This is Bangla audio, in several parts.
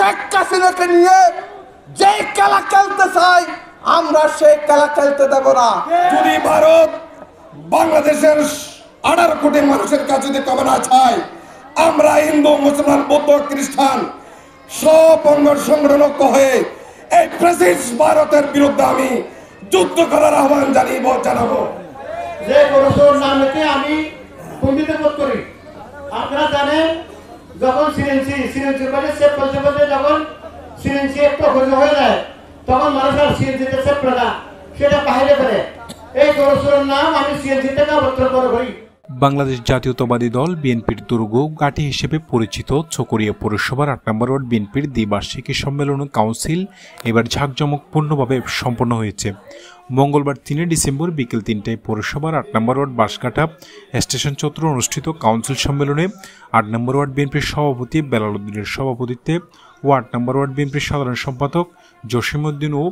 শেখ হাসিনাকে নিয়ে যে খেলা খেলতে চাই আমরা সেই খেলা খেলতে দেব না। যদি ভারত বাংলাদেশের 18 কোটি মানুষের কাছে যদি ক্ষমা চায়, আমরা হিন্দু মুসলমান বৌদ্ধ খ্রিস্টান সব অঙ্গ সংগ্রহ হয়ে এই ফ্যাসিস্ট ভারতের বিরুদ্ধে আমি যুদ্ধ করার আহ্বান জানাবো। যে গরুর নামে আমি বন্দিত বোধ করি। আপনারা জানেন যখন সিএনজির বাজে সেফ বলতে যখন সিএনজি একটু হয়ে যায় তখন মানুষ আর সিএনজিতে সেফ করে না, সেটা বাইরে করে। এই গরুর নাম আমি সিএনজি থেকে অবতরণ করি। বাংলাদেশ জাতীয়তাবাদী দল বিএনপির দুর্গ ঘাঁটি হিসেবে পরিচিত চকরিয়া পৌরসভার 8 নম্বর ওয়ার্ড বিএনপির দ্বিবার্ষিকী সম্মেলন ও কাউন্সিল এবার ঝাঁকজমকপূর্ণভাবে সম্পন্ন হয়েছে। মঙ্গলবার 3 ডিসেম্বর বিকেল 3টায় পৌরসভার 8 নম্বর ওয়ার্ড বাঁশকাঠা স্টেশন চত্বরে অনুষ্ঠিত কাউন্সিল সম্মেলনে 8 নম্বর ওয়ার্ড বিএনপির সভাপতি বেলাল উদ্দিনের সভাপতিত্বে ও 8 নম্বর ওয়ার্ড বিএনপির সাধারণ সম্পাদক জসিম উদ্দিন ও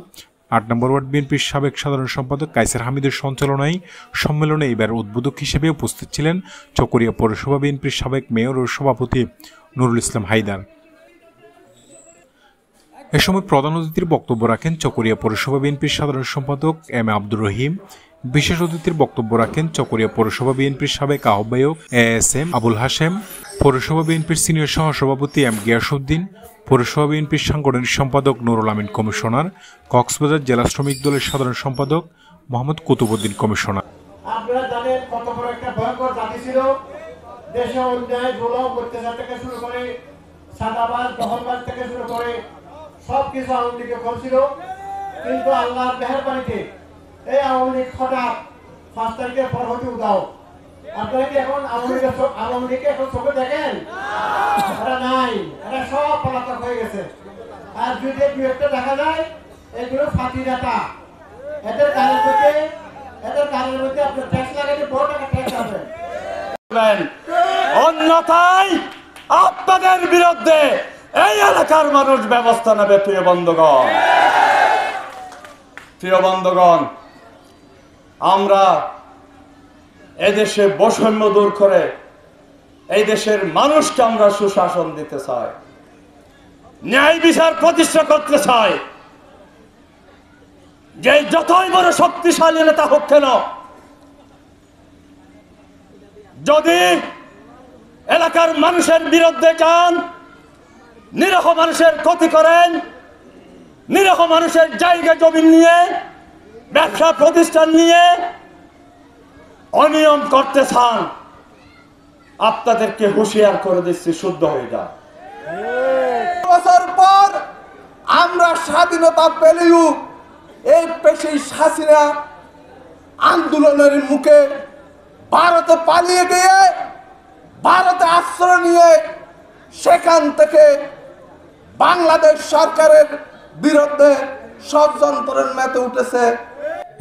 8 নম্বর ওয়ার্ড বিএনপির সাবেক সাধারণ সম্পাদক কাইসার হামিদের সঞ্চালনায় সম্মেলনে এবার উদ্বোধক হিসেবে উপস্থিত ছিলেন চকরিয়া পৌরসভা বিএনপির সাবেক মেয়র ও সভাপতি নুরুল ইসলাম হায়দার। এ সময় প্রধান অতিথির বক্তব্য রাখেন চকরিয়া পৌরসভা বিএনপির সাধারণ সম্পাদক এম এ আব্দুর রহিম। বিশেষ অতিথির বক্তব্য রাখেন চকরিয়া পৌরসভা বিএনপির সাবেক আহ্বায়ক এএসএম আবুল হাশেম, পৌরসভা বিএনপির সিনিয়র সহসভাপতি এম গিয়াসউদ্দিন, পৌরসভা বিএনপির সাংগঠনিক সম্পাদক নুরুল আমিন কমিশনার, কক্সবাজার জেলা শ্রমিক দলের সাধারণ সম্পাদক মোহাম্মদ কুতুবউদ্দিন কমিশনার। আপনারা জানেন কত বড় একটা ভয়ঙ্কর জাতি ছিল, দেশে অন্যায় জুলুম অত্যাচার থেকে শুরু করে সাদাবাজ দখলবাজ থেকে শুরু করে সবকিছু আওয়ামী লীগে করছিল। কিন্তু আল্লাহর মেহেরবানিতে এই আওয়ামী লীগ হঠাৎ 5 তারিখের পর হতে উদাও। আপনারা কি এখন আওয়ামী লীগকে এখন চোখে দেখেন? এরা নাই, এরা সব পলাতক হয়ে গেছে। আর যদি দু একটা দেখা যায় এগুলো ফাঁকি ডাটা, এদের গাড়ির মধ্যে আপনার ট্যাক্স লাগালে বড় টাকা ট্যাক্স হবে। অন্যথায় আপনাদের বিরুদ্ধে এই এলাকার মানুষ ব্যবস্থা নেবে। প্রিয় বন্ধুগণ, আমরা এদেশে বৈষম্য দূর করে এই দেশের মানুষকে আমরা সুশাসন দিতে চাই, ন্যায় বিচার প্রতিষ্ঠা করতে চাই। যে যতই বড় শক্তিশালী নেতা হোক কেন, যদি এলাকার মানুষের বিরুদ্ধে যান, নিরীহ মানুষের ক্ষতি করেন, নিরীহ মানুষের জায়গা জমি নিয়ে ব্যবসা প্রতিষ্ঠান নিয়ে অনিয়ম করতে চান, আপনাদেরকে হুঁশিয়ার করে দিচ্ছি, শুদ্ধ হয়ে যান। বছর পর আমরা স্বাধীনতা পেলেও এই ফ্যাসিস্ট হাসিনা আন্দোলনের মুখে ভারতে পালিয়ে গিয়ে ভারতে আশ্রয় নিয়ে সেখান থেকে বাংলাদেশ সরকারের বিরুদ্ধে ষড়যন্ত্রের মেতে উঠেছে।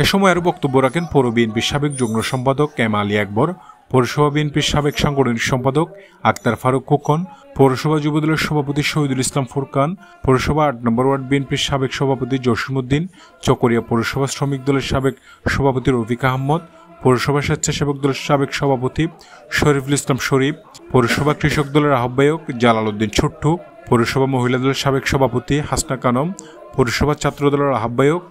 এ সময় আরো বক্তব্য রাখেন পৌর বিএনপির সাবেক যুগ্ম সম্পাদক এম আলী আকবর, পৌরসভা বিএনপির সাবেক সাংগঠনিক সম্পাদক আক্তার ফারুক খোকন, পৌরসভা যুবদলের সভাপতি শহীদুল ইসলাম ফুরকান, পৌরসভা 8 নম্বর ওয়ার্ড বিএনপির সাবেক সভাপতি জসিম উদ্দিন, চকরিয়া পৌরসভা শ্রমিক দলের সাবেক সভাপতি রফিক আহমদ, পৌরসভা স্বেচ্ছাসেবক দলের সাবেক সভাপতি শরীফুল ইসলাম শরীফ, পৌরসভা কৃষক দলের আহ্বায়ক জালাল উদ্দিন ছোট্টু, পৌরসভা মহিলা দলের সাবেক সভাপতি হাসনা কানম, পৌরসভা ছাত্র দলের আহ্বায়ক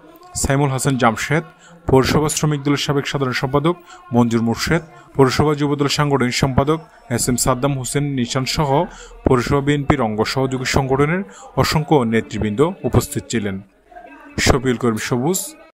সাইমুল হাসান জামশেদ, পৌরসভা শ্রমিক দলের সাবেক সাধারণ সম্পাদক মঞ্জুর মুর্শেদ, পৌরসভা যুবদলের সাংগঠনিক সম্পাদক এস.এম. সাদ্দাম হোসেন নিশান সহ পৌরসভা বিএনপির অঙ্গ সহযোগী সংগঠনের অসংখ্য নেতৃবৃন্দ উপস্থিত ছিলেন। শফিউল করিম সবুজ,